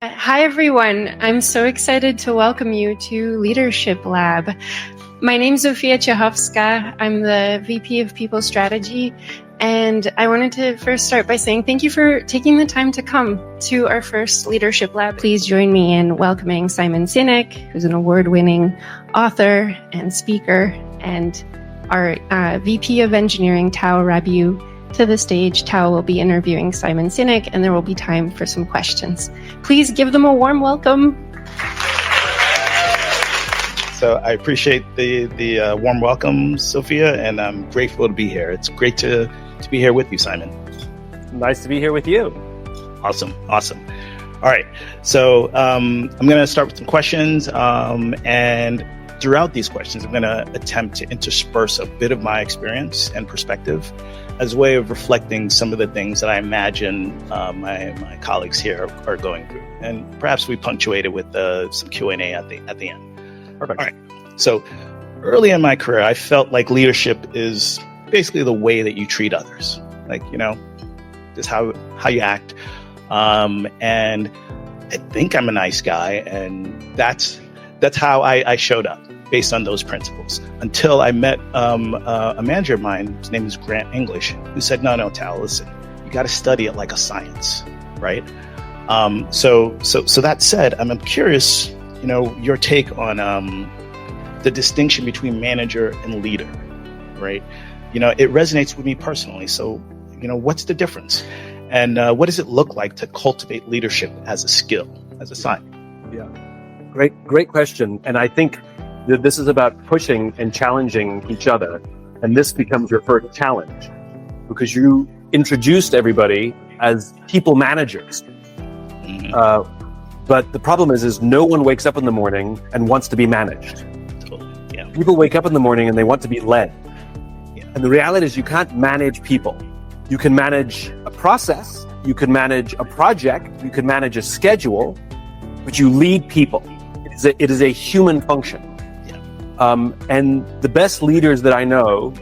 Hi, everyone. I'm so excited to welcome you to Leadership Lab. My name's Zofia Ciechowska. I'm the VP of People Strategy, and I wanted to first start by saying thank you for taking the time to come to our first Leadership Lab. Please join me in welcoming Simon Sinek, who's an award-winning author and speaker, and our VP of Engineering, Tao Rabiu, to the stage. Tao will be interviewing Simon Sinek, and there will be time for some questions. Please give them a warm welcome. So I appreciate the warm welcome, Sophia, and I'm grateful to be here. It's great to be here with you, Simon. Nice to be here with you. Awesome. All right, so I'm going to start with some questions, and throughout these questions, I'm going to attempt to intersperse a bit of my experience and perspective as a way of reflecting some of the things that I imagine my colleagues here are going through. And perhaps we punctuate it with some Q&A at the end. Perfect. All right. So early in my career, I felt like leadership is basically the way that you treat others. Like, just how you act. And I think I'm a nice guy, and that's how I showed up, based on those principles, until I met a manager of mine. His name is Grant English, who said, no, Tal, listen, you got to study it like a science, right? So that said, I'm curious, your take on the distinction between manager and leader, right? It resonates with me personally. So, what's the difference? And what does it look like to cultivate leadership as a skill, as a science? Yeah, great question. And I think that this is about pushing and challenging each other. And this becomes your first challenge because you introduced everybody as people managers. But the problem is no one wakes up in the morning and wants to be managed. Totally. Yeah. People wake up in the morning and they want to be led. Yeah. And the reality is you can't manage people. You can manage a process, you can manage a project, you can manage a schedule, but you lead people. It is a human function. And the best leaders that I know,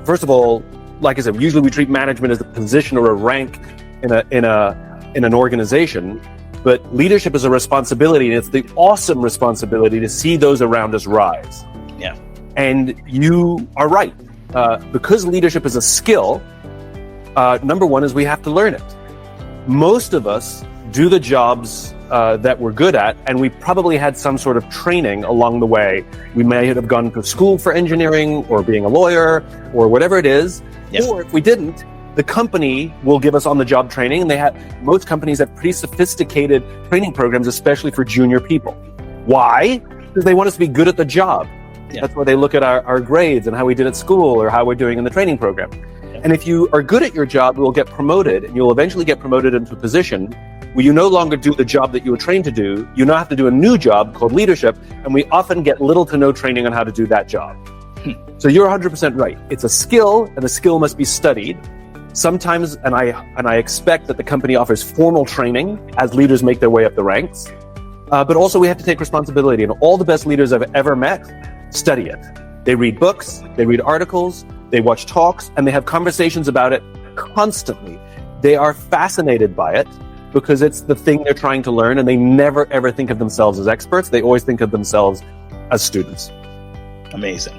first of all, like I said, usually we treat management as a position or a rank in an organization, but leadership is a responsibility, and it's the awesome responsibility to see those around us rise. Yeah. And you are right. Because leadership is a skill, number one is we have to learn it. Most of us do the jobs that we're good at, and we probably had some sort of training along the way. We may have gone to school for engineering or being a lawyer or whatever it is. Yep. Or if we didn't, the company will give us on-the-job training, and most companies have pretty sophisticated training programs, especially for junior people. Why? Because they want us to be good at the job. Yeah. That's why they look at our grades and how we did at school or how we're doing in the training program. Yeah. And if you are good at your job, you will get promoted, and you'll eventually get promoted into a position where you no longer do the job that you were trained to do. You now have to do a new job called leadership, and we often get little to no training on how to do that job. So you're 100% right. It's a skill, and the skill must be studied. Sometimes, and I expect that the company offers formal training as leaders make their way up the ranks. But also we have to take responsibility, and all the best leaders I've ever met study it. They read books, they read articles, they watch talks, and they have conversations about it constantly. They are fascinated by it, because it's the thing they're trying to learn, and they never ever think of themselves as experts. They always think of themselves as students. Amazing.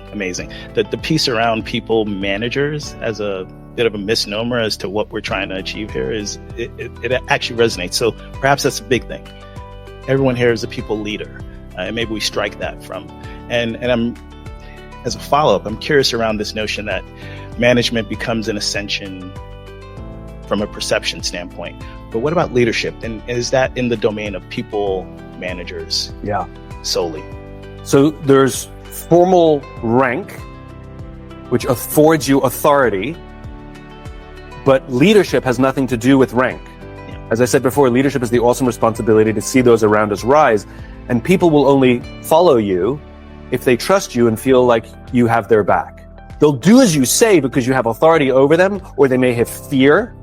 The piece around people managers as a bit of a misnomer as to what we're trying to achieve here is it actually resonates. So perhaps that's a big thing. Everyone here is a people leader, and maybe we strike that from. And I'm, as a follow-up, I'm curious around this notion that management becomes an ascension from a perception standpoint. But what about leadership? And is that in the domain of people managers? Yeah. Solely? So there's formal rank, which affords you authority, but leadership has nothing to do with rank. Yeah. As I said before, leadership is the awesome responsibility to see those around us rise, and people will only follow you if they trust you and feel like you have their back. They'll do as you say because you have authority over them, or they may have fear.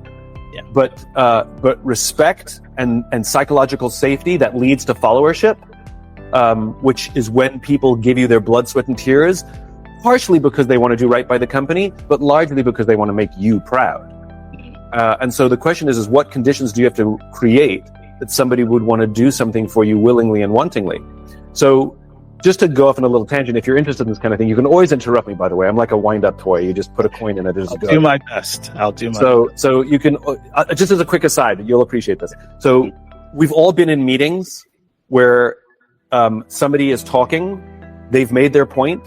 Yeah. But respect and psychological safety that leads to followership, which is when people give you their blood, sweat, and tears, partially because they want to do right by the company, but largely because they want to make you proud. And so the question is what conditions do you have to create that somebody would want to do something for you willingly and wantingly. So just to go off on a little tangent, if you're interested in this kind of thing, you can always interrupt me, by the way. I'm like a wind-up toy. You just put a coin in it. I'll do my best. So you can, just as a quick aside, you'll appreciate this. So we've all been in meetings where somebody is talking, they've made their point,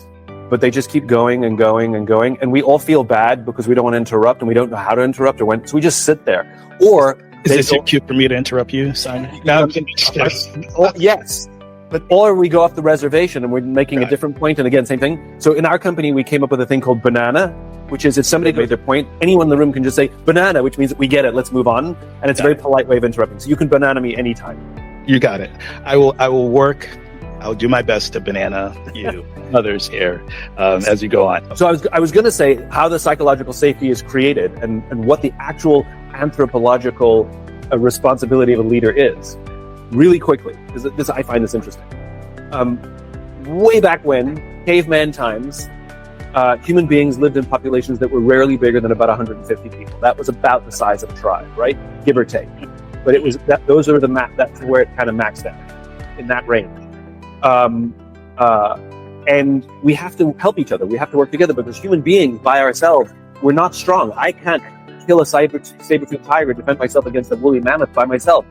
but they just keep going and going and going. And we all feel bad because we don't want to interrupt and we don't know how to interrupt or when. So we just sit there. Or is this too cute for me to interrupt you, Simon? No, yes. Or we go off the reservation and we're making a different point. And again, same thing. So in our company, we came up with a thing called banana, which is if somebody made their point, anyone in the room can just say banana, which means we get it. Let's move on. And it's a very polite way of interrupting. So you can banana me anytime. You got it. I will work. I'll do my best to banana you, others here, as you go on. So I was going to say how the psychological safety is created and what the actual anthropological responsibility of a leader is. Really quickly, because I find this interesting. Way back when, caveman times, human beings lived in populations that were rarely bigger than about 150 people. That was about the size of a tribe, right? Give or take. But it was those are that's where it kind of maxed out, in that range. And we have to help each other. We have to work together because human beings by ourselves, we're not strong. I can't kill a saber-toothed tiger, defend myself against a woolly mammoth by myself.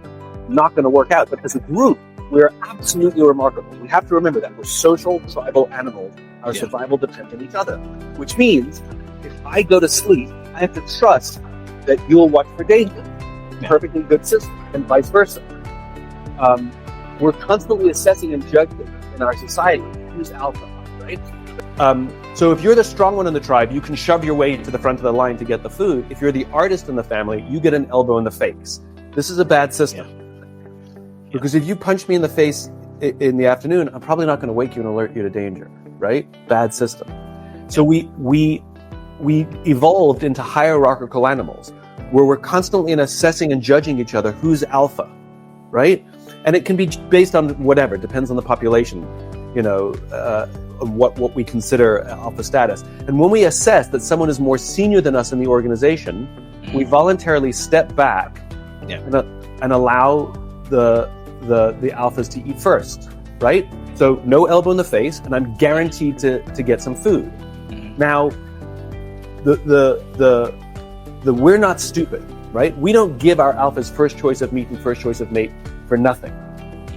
Not going to work out. But as a group, we're absolutely remarkable. We have to remember that we're social, tribal animals. Our survival depends on each other, which means if I go to sleep, I have to trust that you'll watch for danger. Perfectly good system, and vice versa. We're constantly assessing and judging in our society who's alpha, right? So if you're the strong one in the tribe, you can shove your way to the front of the line to get the food. If you're the artist in the family, you get an elbow in the face. This is a bad system. Because if you punch me in the face in the afternoon, I'm probably not going to wake you and alert you to danger, right? Bad system. So we evolved into hierarchical animals where we're constantly assessing and judging each other who's alpha, right? And it can be based on whatever, depends on the population, what we consider alpha status. And when we assess that someone is more senior than us in the organization, we voluntarily step back and allow the alphas to eat first, right? So no elbow in the face, and I'm guaranteed to get some food. Now, we're not stupid, right? We don't give our alphas first choice of meat and first choice of mate for nothing.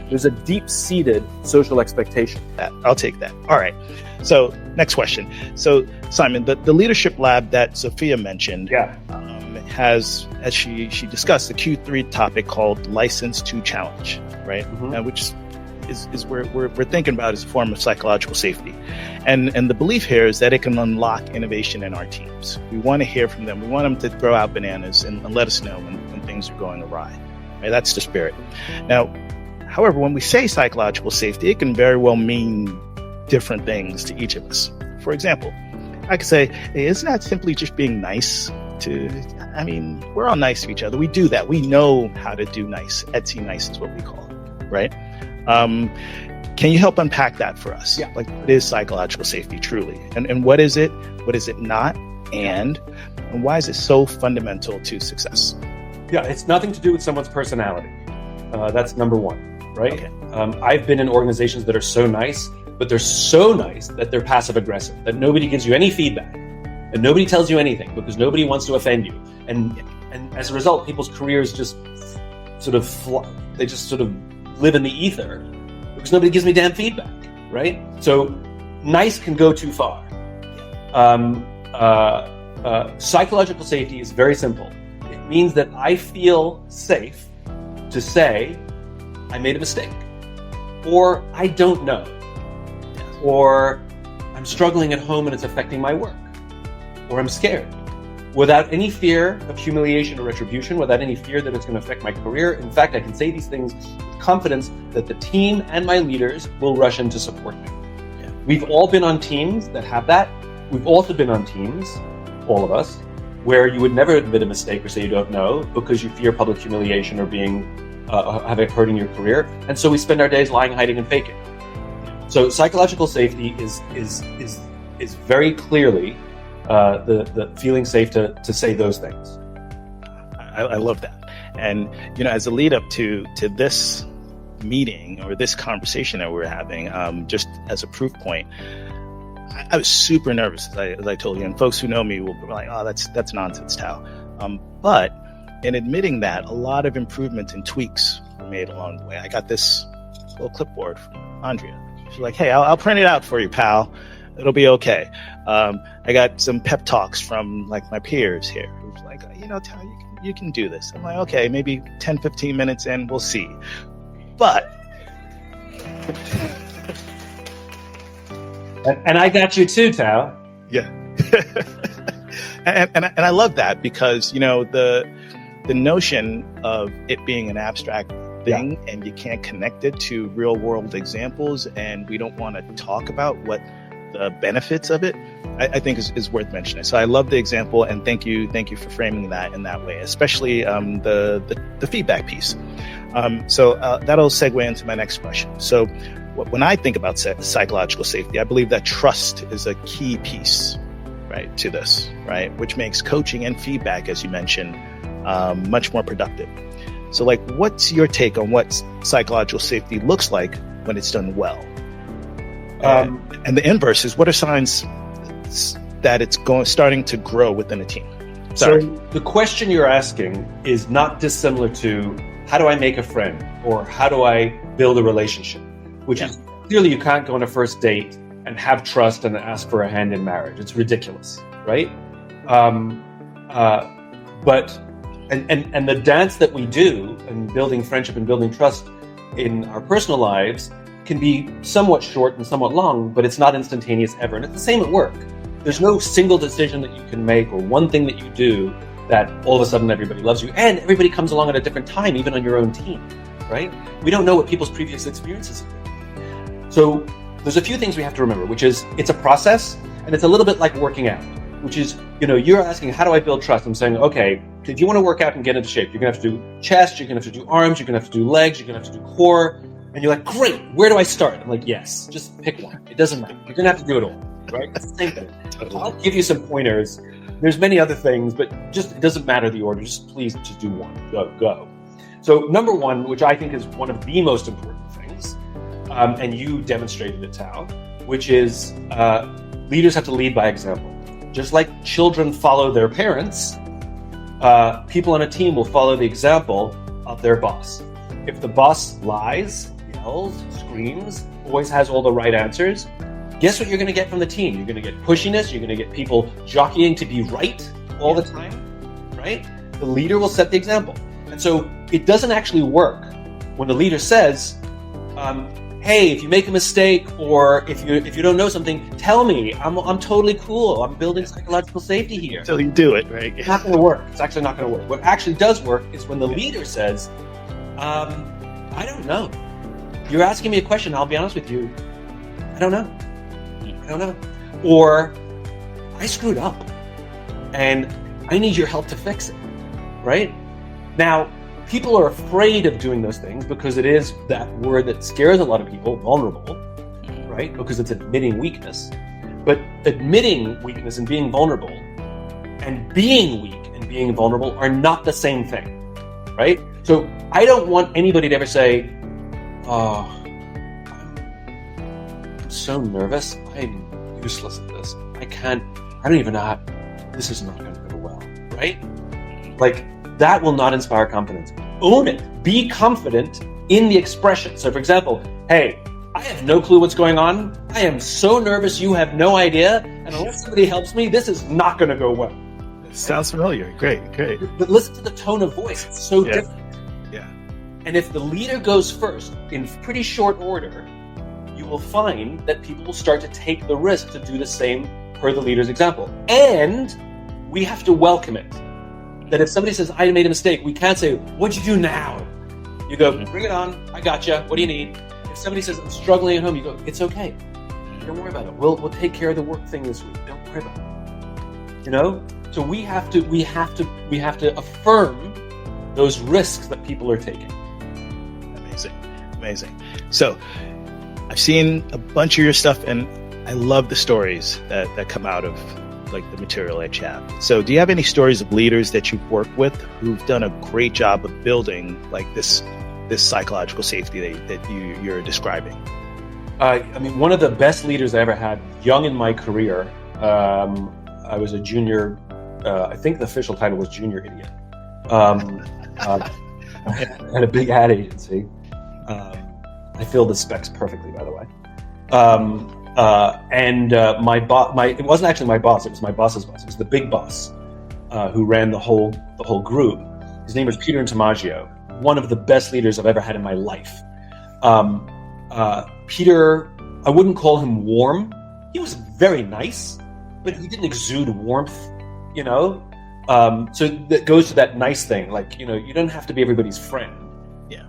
There's a deep-seated social expectation. I'll take that. All right. So next question. So Simon, the leadership lab that Sophia mentioned has, as she discussed, the Q3 topic called License to Challenge, right? Which is where we're thinking about as a form of psychological safety. And the belief here is that it can unlock innovation in our teams. We want to hear from them. We want them to throw out bananas and let us know when things are going awry. Right? That's the spirit. Now, however, when we say psychological safety, it can very well mean different things to each of us. For example, I could say, hey, isn't that simply just being nice we're all nice to each other. We do that. We know how to do nice. Etsy nice is what we call it, right? Can you help unpack that for us? Yeah. Like, what is psychological safety truly? And what is it? What is it not? And why is it so fundamental to success? Yeah, it's nothing to do with someone's personality. That's number one, right? Okay. I've been in organizations that are so nice, but they're so nice that they're passive aggressive, that nobody gives you any feedback and nobody tells you anything because nobody wants to offend you. And as a result, people's careers just sort of they just sort of live in the ether because nobody gives me damn feedback, right? So nice can go too far. Psychological safety is very simple. It means that I feel safe to say I made a mistake, or I don't know, or I'm struggling at home and it's affecting my work, or I'm scared, without any fear of humiliation or retribution, without any fear that it's going to affect my career. In fact, I can say these things with confidence that the team and my leaders will rush in to support me. Yeah. We've all been on teams that have that. We've also been on teams, all of us, where you would never admit a mistake or say you don't know because you fear public humiliation or being hurting your career. And so we spend our days lying, hiding, and faking. So psychological safety is very clearly the feeling safe to say those things. I love that. And, as a lead up to this meeting or this conversation that we're having, just as a proof point, I was super nervous, as I told you, and folks who know me will be like, oh, that's nonsense, Tao. But in admitting that, a lot of improvements and tweaks were made along the way. I got this little clipboard from Andrea. She's like, hey, I'll print it out for you, pal. It'll be okay. I got some pep talks from like my peers here who's like, Tao, you can do this. I'm like, okay, maybe 10, 15 minutes in, we'll see. But and I got you too, Tao. Yeah. and I love that because, the notion of it being an abstract thing and you can't connect it to real world examples, and we don't want to talk about what the benefits of it, I think is worth mentioning. So I love the example, and thank you for framing that in that way, especially the feedback piece. So that'll segue into my next question. So when I think about psychological safety, I believe that trust is a key piece, right, to this, right, which makes coaching and feedback, as you mentioned, much more productive. So, what's your take on what psychological safety looks like when it's done well? And the inverse is, what are signs that it's starting to grow within a team? Sorry. So the question you're asking is not dissimilar to, how do I make a friend, or how do I build a relationship? Which is, clearly you can't go on a first date and have trust and ask for a hand in marriage. It's ridiculous, right? But the dance that we do in building friendship and building trust in our personal lives can be somewhat short and somewhat long, but it's not instantaneous ever. And it's the same at work. There's no single decision that you can make or one thing that you do that all of a sudden everybody loves you, and everybody comes along at a different time, even on your own team, right? We don't know what people's previous experiences have been. So there's a few things we have to remember, which is it's a process, and it's a little bit like working out, which is, you're asking, how do I build trust? I'm saying, okay, if you want to work out and get into shape, you're going to have to do chest, you're going to have to do arms, you're going to have to do legs, you're going to have to do core. And you're like, great, where do I start? I'm like, yes, just pick one. It doesn't matter. You're going to have to do it all, right? It's the same thing. I'll give you some pointers. There's many other things, but just, it doesn't matter the order. Just please just do one. Go. So number one, which I think is one of the most important things, and you demonstrated it, Tao, which is leaders have to lead by example. Just like children follow their parents, people on a team will follow the example of their boss. If the boss lies, yells, screams, always has all the right answers, guess what you're going to get from the team? You're going to get pushiness. You're going to get people jockeying to be right all the time, right? The leader will set the example. And so it doesn't actually work when the leader says, hey, if you make a mistake, or if you don't know something, tell me. I'm totally cool. I'm building psychological safety here. Until you do it, right? It's not going to work. It's actually not going to work. What actually does work is when the leader says, I don't know. You're asking me a question. I'll be honest with you. I don't know. Or I screwed up and I need your help to fix it, right? Now, people are afraid of doing those things because it is that word that scares a lot of people, vulnerable, right? Because it's admitting weakness. But admitting weakness and being vulnerable and being weak and being vulnerable are not the same thing, right? So I don't want anybody to ever say, oh, I'm so nervous. I'm useless at this. I don't even know how, this is not going to go well, right? Like, that will not inspire confidence. Own it. Be confident in the expression. So for example, hey, I have no clue what's going on. I am so nervous you have no idea. And unless somebody helps me, this is not going to go well. Sounds familiar. Great. But listen to the tone of voice. It's so different. Yeah. And if the leader goes first in pretty short order, you will find that people will start to take the risk to do the same per the leader's example. And we have to welcome it. That if somebody says, I made a mistake, we can't say, what'd you do now? You go, bring it on. I gotcha. What do you need? If somebody says, I'm struggling at home, you go, it's okay. Don't worry about it. We'll take care of the work thing this week. Don't worry about it. You know? So we have to affirm those risks that people are taking. Amazing. So I've seen a bunch of your stuff, and I love the stories that come out of like the material that you have. So do you have any stories of leaders that you've worked with who've done a great job of building like this psychological safety that you're describing? I mean, one of the best leaders I ever had, young in my career, I was a junior, I think the official title was junior idiot. Had a big ad agency. I filled the specs perfectly, by the way. My boss, it wasn't actually my boss, it was my boss's boss. It was the big boss who ran the whole group. His name was Peter Intamaggio, one of the best leaders I've ever had in my life. Peter, I wouldn't call him warm. He was very nice, but he didn't exude warmth, you know? So that goes to that nice thing, like, you know, you don't have to be everybody's friend. Yeah.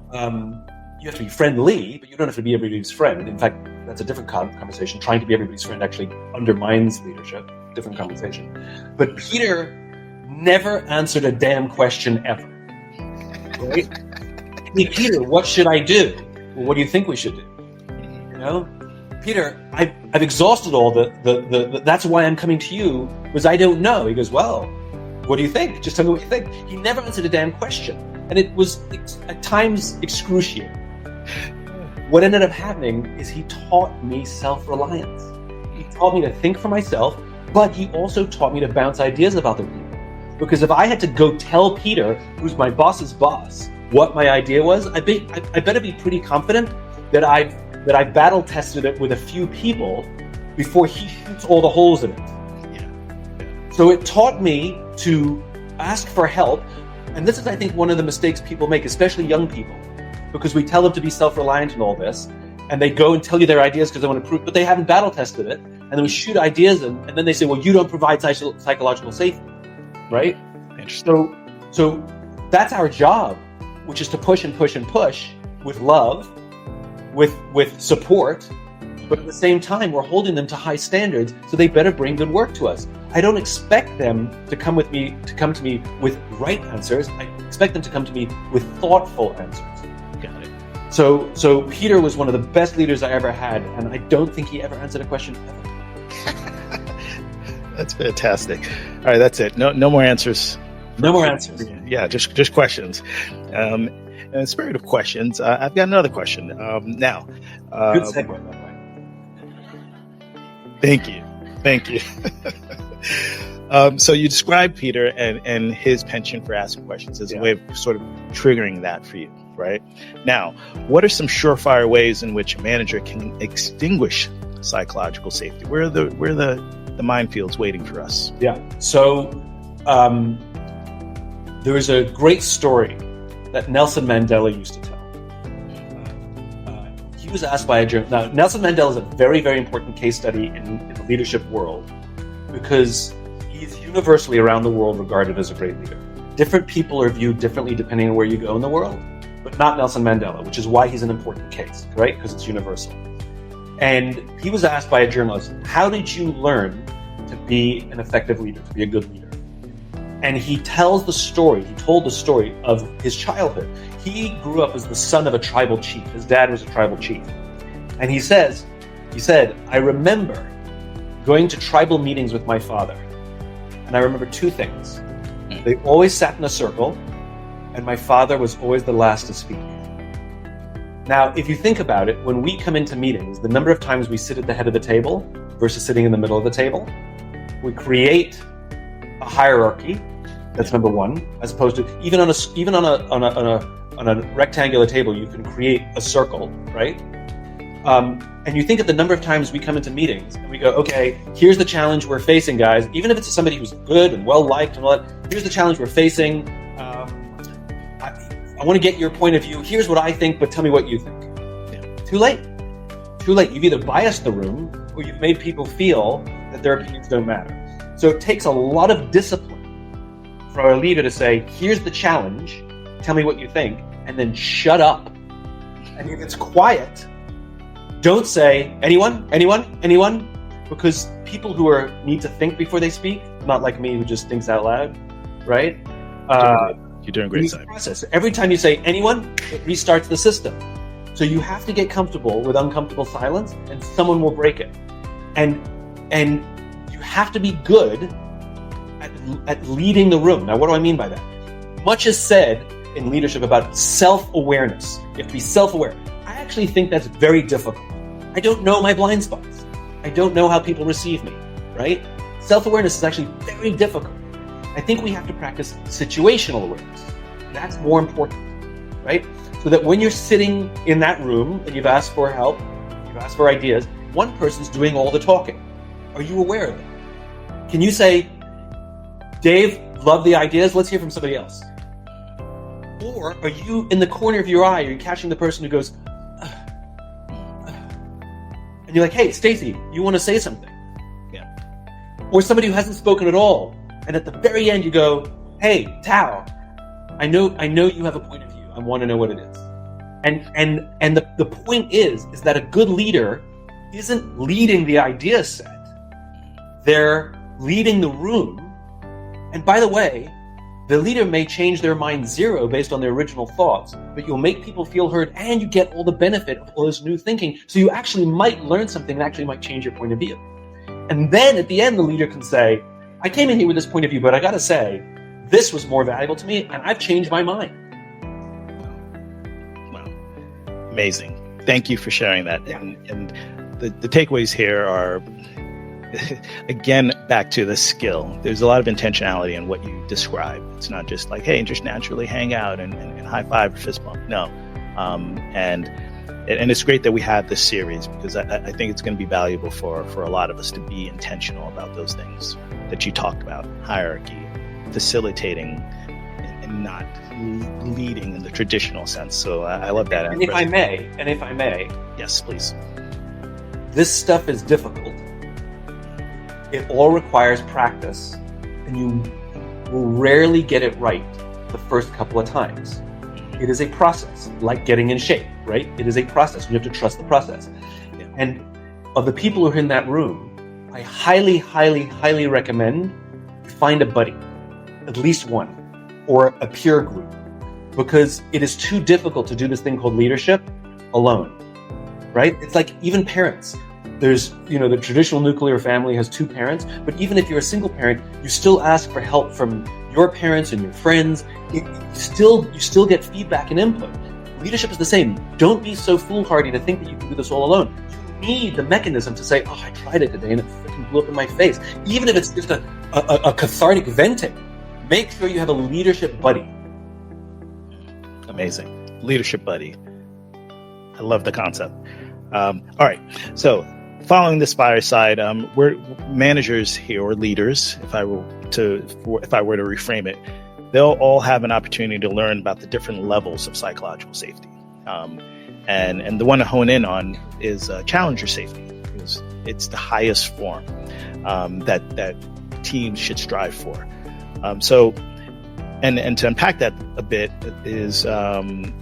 You have to be friendly, but you don't have to be everybody's friend. In fact, that's a different conversation. Trying to be everybody's friend actually undermines leadership. Different conversation. But Peter never answered a damn question ever. Right? Hey, Peter, what should I do? Well, what do you think we should do? You know, Peter, I've exhausted all the that's why I'm coming to you, because I don't know. He goes, well, what do you think? Just tell me what you think. He never answered a damn question. And it was at times excruciating. What ended up happening is he taught me self-reliance. He taught me to think for myself, but he also taught me to bounce ideas of other people. Because if I had to go tell Peter, who's my boss's boss, what my idea was, I better be pretty confident that I've battle tested it with a few people before he shoots all the holes in it. Yeah. So it taught me to ask for help. And this is, I think, one of the mistakes people make, especially young people, because we tell them to be self-reliant in all this, and they go and tell you their ideas because they want to prove, but they haven't battle tested it, and then we shoot ideas in, and then they say, well, you don't provide psychological safety, right? So that's our job, which is to push and push and push with love, with support, but at the same time, we're holding them to high standards, so they better bring good work to us. I don't expect them to come to me with right answers. I expect them to come to me with thoughtful answers. Got it. So Peter was one of the best leaders I ever had, and I don't think he ever answered a question ever. That's fantastic. All right, that's it. No more answers. No more answers. Yeah, just questions. In the spirit of questions, I've got another question. Now, good segue, by the way. Thank you. So you described Peter and his penchant for asking questions as a way of sort of triggering that for you, right? Now, what are some surefire ways in which a manager can extinguish psychological safety? Where are the minefields waiting for us? Yeah. So there was a great story that Nelson Mandela used to tell. He was asked by a journalist. Now, Nelson Mandela is a very, very important case study in the leadership world because he's universally around the world regarded as a great leader. Different people are viewed differently depending on where you go in the world, but not Nelson Mandela, which is why he's an important case, right? Because it's universal. And he was asked by a journalist, how did you learn to be an effective leader, to be a good leader? And he told the story of his childhood. He grew up as the son of a tribal chief. His dad was a tribal chief. And he said, I remember going to tribal meetings with my father. And I remember two things. They always sat in a circle, and my father was always the last to speak. Now, if you think about it, when we come into meetings, the number of times we sit at the head of the table versus sitting in the middle of the table, we create a hierarchy. That's number one. As opposed to even on a rectangular table, you can create a circle, right? And you think of the number of times we come into meetings and we go, okay, here's the challenge we're facing, guys. Even if it's somebody who's good and well liked and all that, here's the challenge we're facing. I want to get your point of view. Here's what I think, but tell me what you think. Yeah. Too late. You've either biased the room or you've made people feel that their opinions don't matter. So it takes a lot of discipline for a leader to say, here's the challenge, tell me what you think, and then shut up. And if it's quiet, don't say, anyone? Because people who need to think before they speak, not like me who just thinks out loud, right? You're doing a great time. Process. Every time you say anyone, it restarts the system. So you have to get comfortable with uncomfortable silence, and someone will break it. And you have to be good at leading the room. Now, what do I mean by that? Much is said in leadership about self-awareness. You have to be self-aware. I actually think that's very difficult. I don't know my blind spots. I don't know how people receive me, right? Self-awareness is actually very difficult. I think we have to practice situational awareness. That's more important, right? So that when you're sitting in that room and you've asked for help, you've asked for ideas, one person's doing all the talking. Are you aware of it? Can you say, Dave, love the ideas, let's hear from somebody else? Or are you in the corner of your eye, are you catching the person who goes, and you're like, hey, Stacy, you want to say something? Yeah. Or somebody who hasn't spoken at all, and at the very end you go, hey, Tao, I know you have a point of view. I want to know what it is. And the point is that a good leader isn't leading the idea set. They're leading the room. And by the way, the leader may change their mind zero based on their original thoughts, but you'll make people feel heard and you get all the benefit of all this new thinking. So you actually might learn something that actually might change your point of view. And then at the end, the leader can say, I came in here with this point of view, but I got to say, this was more valuable to me and I've changed my mind. Wow. Amazing. Thank you for sharing that. Yeah. And the takeaways here are, again, back to the skill. There's a lot of intentionality in what you describe. It's not just like, hey, just naturally hang out and high five or fist bump. No. And it's great that we have this series because I think it's going to be valuable for a lot of us to be intentional about those things that you talked about: hierarchy, facilitating, and not leading in the traditional sense. So I love that. And if I may, yes, please. This stuff is difficult. It all requires practice, and you will rarely get it right the first couple of times. It is a process, like getting in shape, right? It is a process. You have to trust the process. Yeah. And of the people who are in that room, I highly, highly, highly recommend you find a buddy, at least one, or a peer group, because it is too difficult to do this thing called leadership alone, right? It's like even parents. There's, the traditional nuclear family has two parents, but even if you're a single parent, you still ask for help from your parents and your friends. You still get feedback and input. Leadership is the same. Don't be so foolhardy to think that you can do this all alone. You need the mechanism to say, oh, I tried it today and it freaking blew up in my face. Even if it's just a cathartic venting, make sure you have a leadership buddy. Amazing. Leadership buddy. I love the concept. All right. So following this fireside, we're managers here, or leaders, if I were to reframe it, they'll all have an opportunity to learn about the different levels of psychological safety. And the one to hone in on is challenger safety, because it's the highest form that teams should strive for. So to unpack that a bit is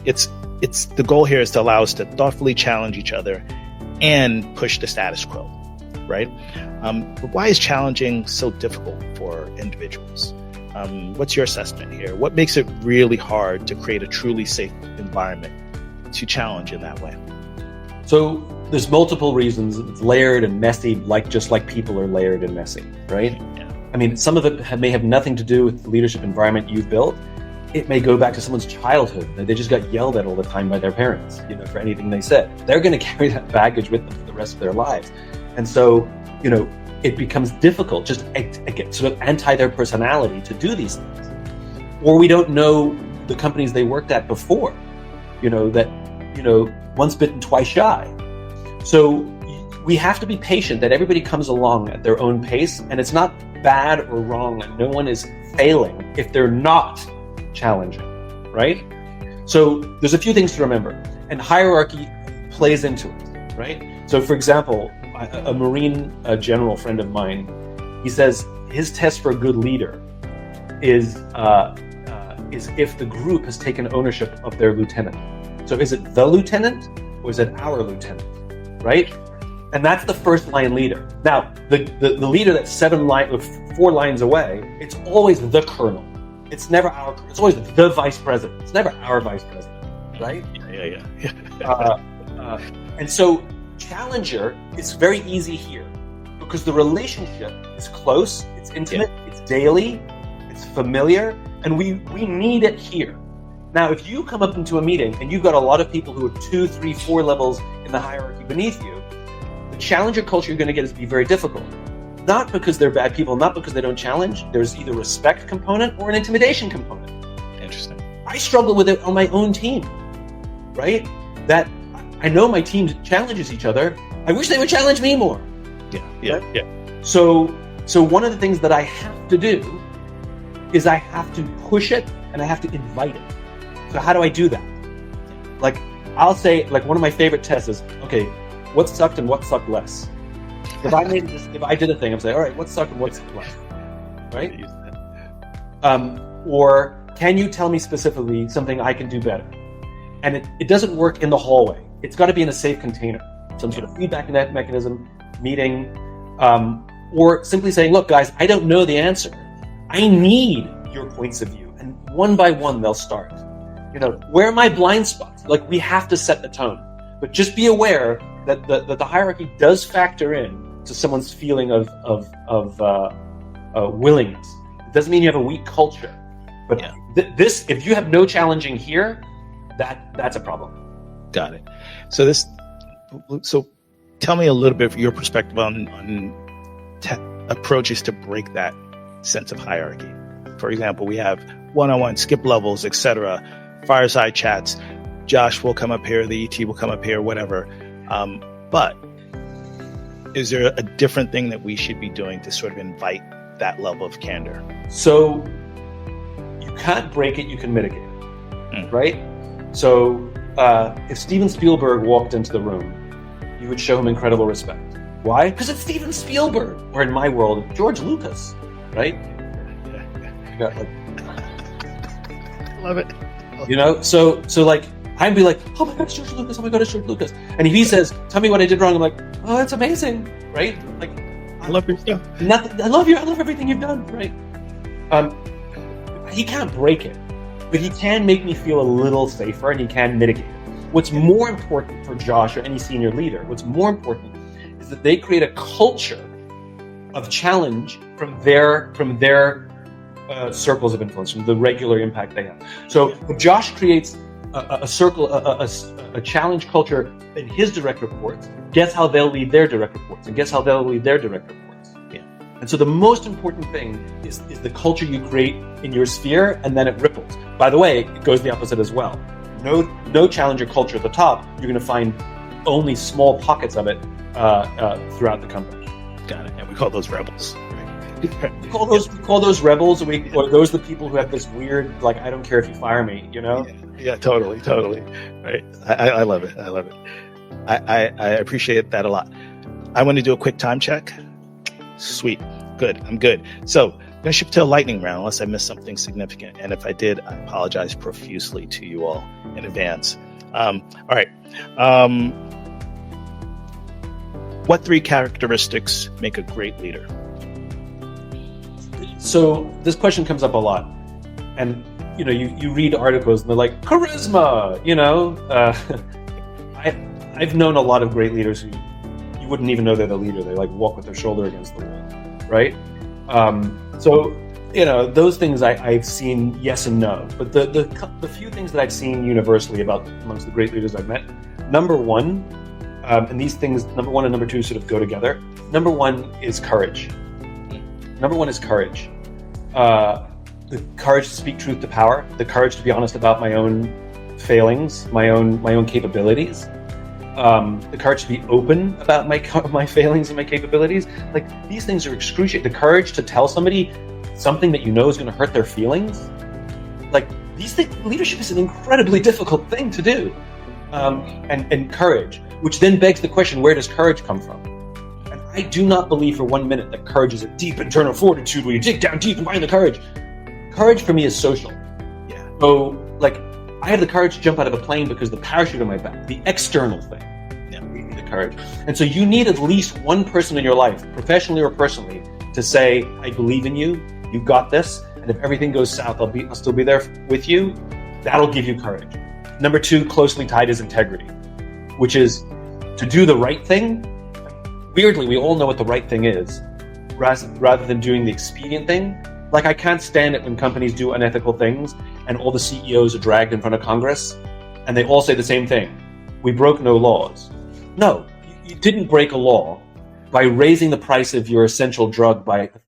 it's the goal here is to allow us to thoughtfully challenge each other and push the status quo, right? But why is challenging so difficult for individuals? What's your assessment here? What makes it really hard to create a truly safe environment to challenge in that way? So there's multiple reasons. It's layered and messy, just like people are layered and messy, right? Yeah. I mean, some of it may have nothing to do with the leadership environment you've built. It may go back to someone's childhood. They just got yelled at all the time by their parents, for anything they said. They're going to carry that baggage with them for the rest of their lives. And so, it becomes difficult, just sort of anti their personality to do these things. Or we don't know the companies they worked at before, once bitten, twice shy. So we have to be patient that everybody comes along at their own pace, and it's not bad or wrong. No one is failing if they're not challenging, right? So there's a few things to remember, and hierarchy plays into it, right? So for example, a Marine general friend of mine, he says his test for a good leader is if the group has taken ownership of their lieutenant. So is it the lieutenant or is it our lieutenant, right? And that's the first line leader. Now, the leader that's 4 lines away, it's always the colonel. It's never our. It's always the vice president. It's never our vice president, right? Yeah. And so, challenger is very easy here because the relationship is close, it's intimate, it's daily, it's familiar, and we need it here. Now, if you come up into a meeting and you've got a lot of people who are 2, 3, 4 levels in the hierarchy beneath you, the challenger culture you're going to get is to be very difficult. Not because they're bad people, not because they don't challenge. There's either a respect component or an intimidation component. Interesting. I struggle with it on my own team, right? That I know my team challenges each other. I wish they would challenge me more. Yeah. So one of the things that I have to do is I have to push it and I have to invite it. So how do I do that? Like, I'll say, like, one of my favorite tests is, okay, what sucked and what sucked less? If I did a thing, I'm saying, all right, what sucked and what sucked less? Right? Or can you tell me specifically something I can do better? And it doesn't work in the hallway. It's got to be in a safe container, some sort of feedback mechanism, meeting, or simply saying, look, guys, I don't know the answer. I need your points of view. And one by one, they'll start. Where are my blind spots? Like, we have to set the tone. But just be aware that the hierarchy does factor in to someone's feeling of willingness. It doesn't mean you have a weak culture. But this, if you have no challenging here, that's a problem. Got it. So tell me a little bit of your perspective on approaches to break that sense of hierarchy. For example, we have one-on-one skip levels, etc., fireside chats. Josh will come up here, the ET will come up here, whatever. But is there a different thing that we should be doing to sort of invite that level of candor? So you can't break it, you can mitigate it, right? So if Steven Spielberg walked into the room, you would show him incredible respect. Why? Because it's Steven Spielberg. Or in my world, George Lucas, right? You got, like, love it. So like, I'd be like, oh my God, it's George Lucas. Oh my God, it's George Lucas. And if he says, tell me what I did wrong, I'm like, oh, that's amazing, right? Like, I love your stuff. I love you. I love everything you've done, right? He can't break it, but he can make me feel a little safer, and he can mitigate it. What's more important for Josh or any senior leader, what's more important is that they create a culture of challenge from their circles of influence, from the regular impact they have. So if Josh creates a challenge culture in his direct reports, guess how they'll lead their direct reports, and guess how they'll lead their direct reports. Yeah. And so the most important thing is the culture you create in your sphere, and then it ripples. By the way, it goes the opposite as well. No challenger culture at the top, you're going to find only small pockets of it throughout the company. Got it. And we call those rebels. We call those rebels, or those the people who have this weird, like, I don't care if you fire me, Yeah, totally. Right. I love it. I appreciate that a lot. I want to do a quick time check. Sweet. Good. I'm good. So I'm going to shift to a lightning round unless I missed something significant. And if I did, I apologize profusely to you all in advance. All right. What 3 characteristics make a great leader? So this question comes up a lot, and you read articles and they're like, charisma. I've known a lot of great leaders who you wouldn't even know they're the leader. They like walk with their shoulder against the wall, right? So those things I've seen, yes and no. But the few things that I've seen universally about amongst the great leaders I've met, number one, and these things, number one and number two, sort of go together. Number one is courage. The courage to speak truth to power, the courage to be honest about my own failings, my own capabilities, the courage to be open about my failings and my capabilities. Like, these things are excruciating. The courage to tell somebody something that you know is going to hurt their feelings. Like, these things, leadership is an incredibly difficult thing to do. And courage, which then begs the question, where does courage come from? And I do not believe for 1 minute that courage is a deep internal fortitude where you dig down deep and find the courage. Courage for me is social. Yeah. So, like, I have the courage to jump out of a plane because the parachute on my back, the external thing, gave me the courage. And so you need at least one person in your life, professionally or personally, to say, I believe in you, you got this, and if everything goes south, I'll still be there with you. That'll give you courage. Number two, closely tied, is integrity, which is to do the right thing. weirdly, we all know what the right thing is, rather than doing the expedient thing. Like, I can't stand it when companies do unethical things and all the CEOs are dragged in front of Congress and they all say the same thing. We broke no laws. No, you didn't break a law by raising the price of your essential drug by